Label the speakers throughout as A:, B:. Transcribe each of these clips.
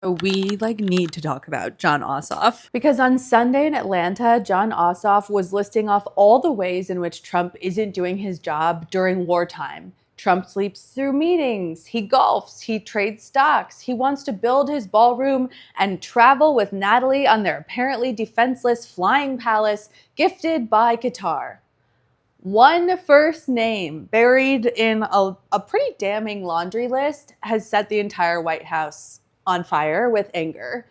A: We need to talk about Jon Ossoff because on Sunday in Atlanta, Jon Ossoff was listing off all the ways in which Trump isn't doing his job during wartime. Trump sleeps through meetings, he golfs, he trades stocks, he wants to build his ballroom and travel with Natalie on their apparently defenseless flying palace gifted by Qatar. One first name buried in a pretty damning laundry list has set the entire White House on fire with anger.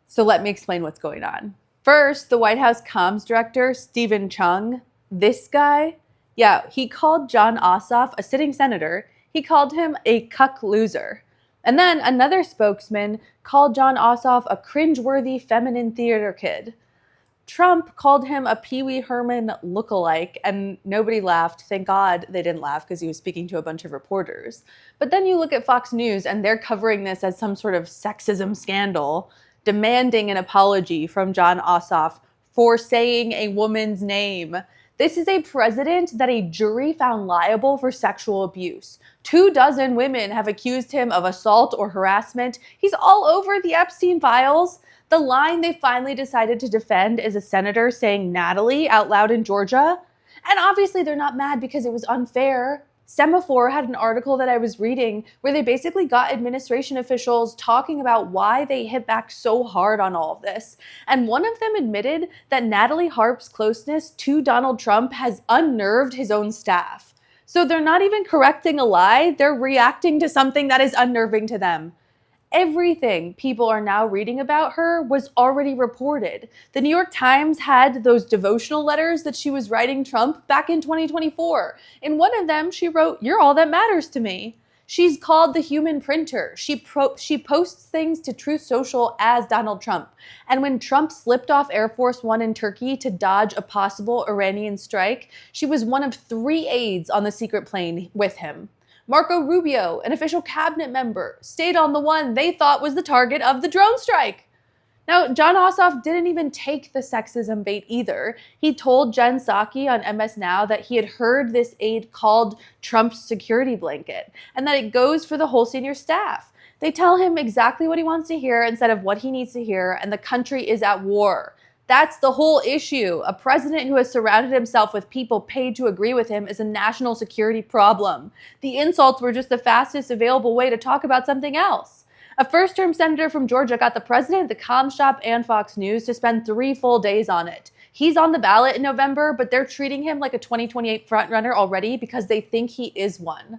A: So let me explain what's going on. First, the White House comms director, Stephen Chung, this guy, he called Jon Ossoff, a sitting senator, he called him a cuck loser. And then another spokesman called Jon Ossoff a cringeworthy feminine theater kid. Trump called him a Pee Wee Herman lookalike, and nobody laughed. Thank God they didn't laugh because he was speaking to a bunch of reporters. But then you look at Fox News, and they're covering this as some sort of sexism scandal, demanding an apology from Jon Ossoff for saying a woman's name. This is a president that a jury found liable for sexual abuse. 24 women have accused him of assault or harassment. He's all over the Epstein files. The line they finally decided to defend is a senator saying Natalie out loud in Georgia. And obviously they're not mad because it was unfair. Semaphore had an article that I was reading where they basically got administration officials talking about why they hit back so hard on all of this. And one of them admitted that Natalie Harp's closeness to Donald Trump has unnerved his own staff. So they're not even correcting a lie, they're reacting to something that is unnerving to them. Everything people are now reading about her was already reported. The New York Times had those devotional letters that she was writing Trump back in 2024. In one of them, she wrote, "You're all that matters to me." She's called the human printer. She posts things to Truth Social as Donald Trump. And when Trump slipped off Air Force One in Turkey to dodge a possible Iranian strike, she was one of 3 aides on the secret plane with him. Marco Rubio, an official cabinet member, stayed on the one they thought was the target of the drone strike. Now, Jon Ossoff didn't even take the sexism bait either. He told Jen Psaki on MS Now that he had heard this aide called Trump's security blanket and that it goes for the whole senior staff. They tell him exactly what he wants to hear instead of what he needs to hear, and the country is at war. That's the whole issue. A president who has surrounded himself with people paid to agree with him is a national security problem. The insults were just the fastest available way to talk about something else. A first-term senator from Georgia got the president, the comm shop, and Fox News to spend 3 full days on it. He's on the ballot in November, but they're treating him like a 2028 frontrunner already because they think he is one.